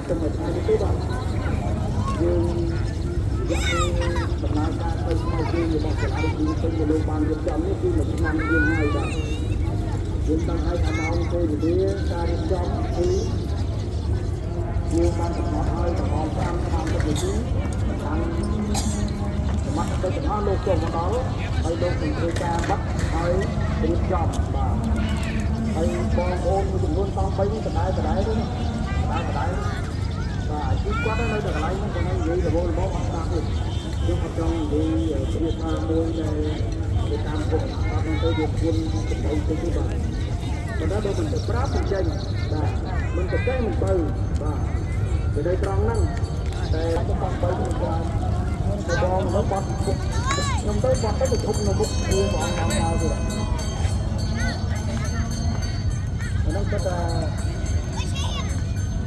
ទៅមួយថ្ងៃនេះទេបាទយើងយកដំណើរការទៅស្មៅជើងរបស់សាលាវិទ្យាល័យទៅលោកបានរៀបចំនេះគឺមួយឆ្នាំយើងហើយបាទយើងตั้งឲ្យអាម៉ោងពេលវេលាការរៀបចំគឺយើងបានកំណត់ឲ្យប្រហែល5ឆ្នាំទៅទីខាងសមត្ថកិច្ចទាំងអស់លោកចូលមកដល់ហើយលោកនឹងធ្វើការវត្តឲ្យរៀបចំបាទហើយបងប្អូនមួយចំនួនតង់3នេះដដែលទេណាដដែលបាទគឺគាត់នៅតែកន្លែងហ្នឹងគាត់និយាយរវល់មកអត់ស្ដាប់ទេយើងអត់ចង់និយាយព្រាថាមួយដែលទៅតាមពុទ្ធសាសនាទៅវាគុណចំណៃទៅទីបាទប៉ុន្តែដូចមិនទៅប្រាប់មិនចេញបាទមិនទៅចេញមិនទៅបាទទៅដល់ត្រង់ហ្នឹងតែទៅបង3នេះគាត់ទៅបងនៅបាត់ខ្ញុំទៅបាត់ទៅជុំនៅមុខគឺបងដល់ទៅហ្នឹងគាត់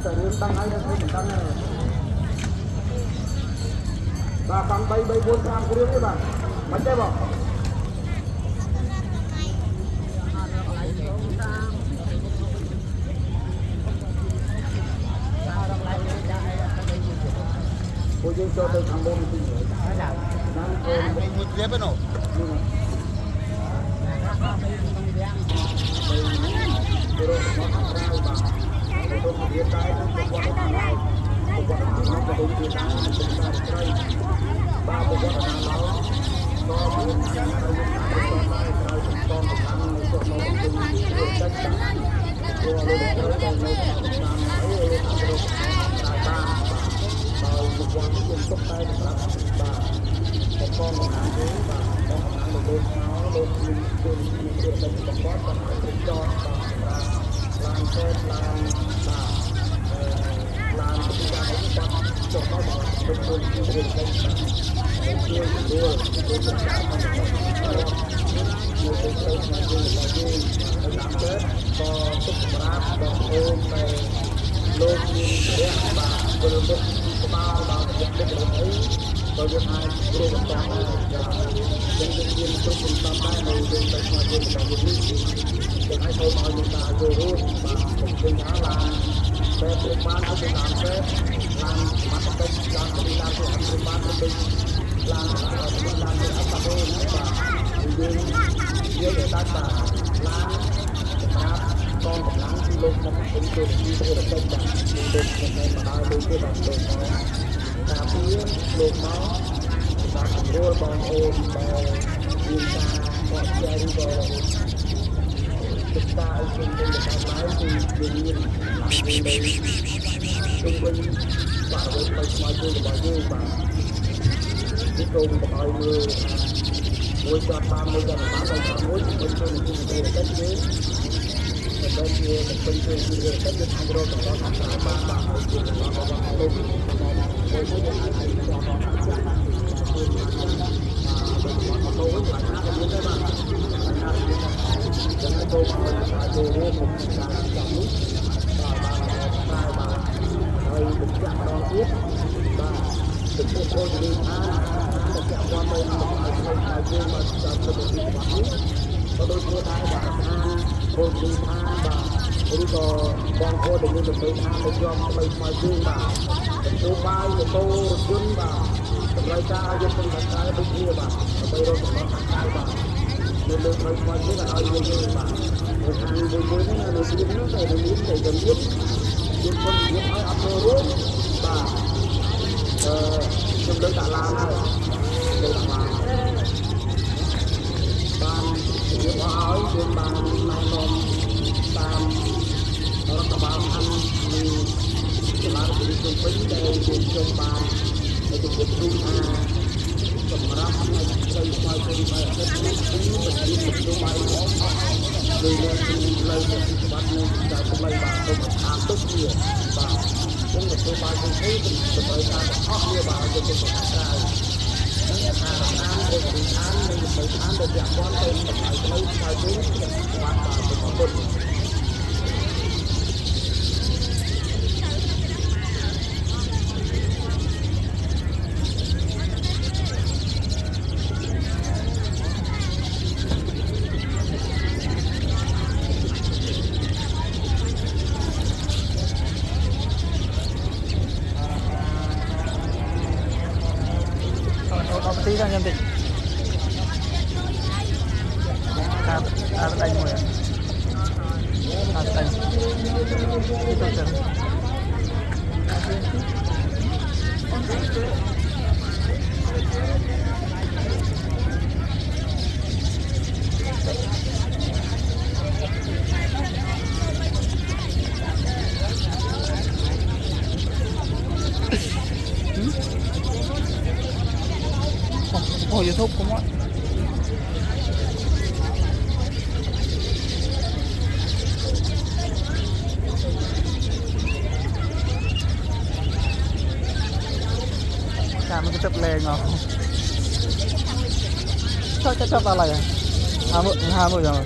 តែរឿងតាំងឲ្យដល់មិនតាំងបាទបាន3 4 5គ្រឿងទេបាទមិនទេបងពួកយើងចូលទៅខាងមុនទីហ្នឹងចូលមួយជ្រាបហ្នឹងទៅរករបស់ខាងក្រៅបាទទៅរៀបដែរទៅវត្តខាងក្រៅទៅវត្តខាងក្រៅទៅរៀបដែរទៅតាមក្រៅបាទទៅវត្តខាងក្រៅក៏មានយ៉ាងណាយើងទៅតាមក្រៅទៅតនតាមនៅចូលមកទៅទឹកទឹកព្រោះលោកត្រូវតែនៅតាមអីលោកអត់រកតាមបាទដោយលោកវត្តខ្ញុំទុកតែសម្រាប់បាទបងប្អូនខាងនេះបាទបងខាងលោកលោកមានគុណមានរៀបចំប្រព័ន្ធបាទទៅចតបាទសម្រាប់ឡានពេទ្យឡានបាទឡានទីការនេះបាទចុះមកបាទទៅជួយរៀបចំបាទជួយជួយទៅតាមបាទនៅទៅទៅមកយើងរបស់យើងទៅតាមពេទ្យក៏ទុកសម្រាប់បងប្អូនតែលោកមានរះបាទពលរដ្ឋក្បាលដល់យកដឹករបស់អីក៏យើងអាចរៀបចំបានយើងមានគ្រប់សំណដែរនៅយើងទៅមកយើងរបស់យើងនេះយើងឲ្យចូលមកយើងតាមចូលរួមបាទខ្ញុំឃើញថាឡានតែព្រមបានឲ្យទៅតាមពេទ្យឡានសមត្ថកិច្ចឡានទីឡានទៅអត់ព្រមបានទៅឡានទៅអត់ទៅឡានទៅអត់ទៅបាទយើងទៅដាក់ឡានសម្រាប់កងកម្លាំងទីលោកមកពេញទៅទីរកចិត្តបាទលោកនៅមកដល់លោកទេបាទលោកមកតាមពីលោកមកតាមស្រួលបងប្អូនដែលមានការបកស្រាយក៏សិក្សាឲ្យជឿទៅតាមឡាយគឺយើងមានឡើងវិញទៅវិញបាទវិញទៅស្មារតីរបស់យើងបាទនេះគោលបំឲ្យមើលមួយគាត់បានមួយគាត់បានហើយថាមួយពេញទៅនឹងទីទៅទៅយើងតែជាពេញទៅទីទៅទៅយើងអាចរកដល់អត្រាបានបាទហើយជារបស់របស់លោកមួយមួយអាចអាចដល់ដល់អត្រាគឺបានបាទទៅវិញអាចណាក៏មានដែរបាទណាចឹងទៅចូលមកថាចូលរួមក្នុងការចាប់នេះបាទបានដល់បាទហើយបញ្ជាក់ម្ដងទៀតបាទទៅពួកពលរដ្ឋថាតែជាប់មកទៅឲ្យយើងមកចាប់ទៅទីរបស់នេះក៏ដូចគ្នាដែរបាទថាពលរដ្ឋថាបាទឬក៏បងប្អូនដែលមានតម្រូវការទៅជាប់ទៅស្មៅជើងបាទទទួលបាយម៉ូតូរថយន្តបាទតម្រូវការយកទៅខាងក្រៅដូចគ្នាបាទដើម្បីរកសម្បត្តិខាងក្រៅបាទនៅលើផ្លូវស្មៅជើងឲ្យយើងបាទនៅខាងមួយនេះនៅទីនោះតែមានតែយើងយើងคนយើងឲ្យអត់ចូលរួមបាទខ្ញុំលើកដាក់ឡានហើយលើកដាក់ឡានបានយើងឲ្យយើងបានណែនាំតាមរដ្ឋបាលខាងនៃសាលាវិទ្យាល័យពេញដែលយើងចូលបាននៅទីក្រុងថាសម្រាប់ឲ្យទៅស្វែងរកបែបនេះគឺមិនមាននយោបាយល្អអស់ដោយលើផ្លូវប្រតិបត្តិនៅតាមផ្លូវបាទទៅតាមទឹកវាបាទចឹងនយោបាយទាំងនេះតម្រូវការអស់វាបាទទៅទៅខាងក្រៅហើយអារាមរដ្ឋាភិបាលនិងវិស័យឋានដែលពាក់ព័ន្ធទៅតម្លៃផ្លូវស្វែងរកបាទបាទទៅអរគុណ tí ra nhân tịnh đánh rồi đánh tiếp tục chơi Ồ, YouTube cũng á. Chà, cái chụp lên ngọt. Chụp vào lại à? Hai mươi rồi.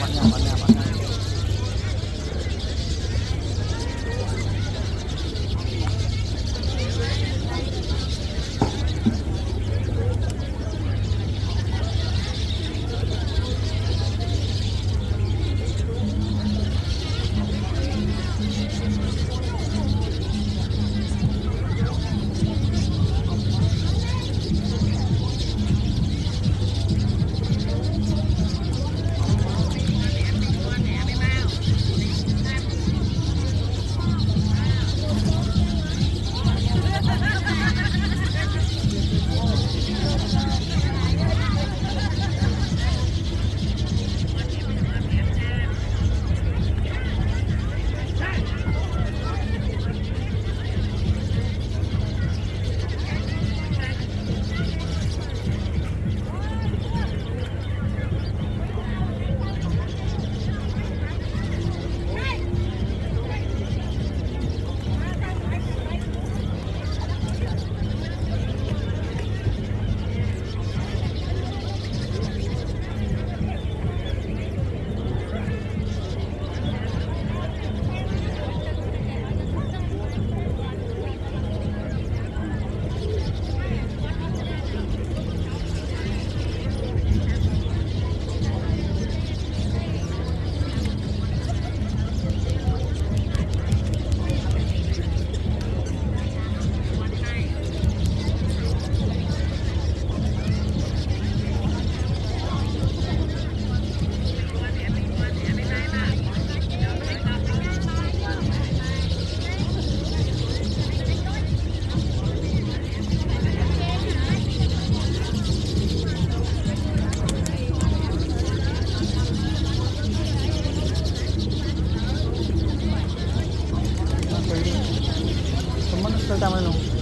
Mặt nhà. Teman, kita sama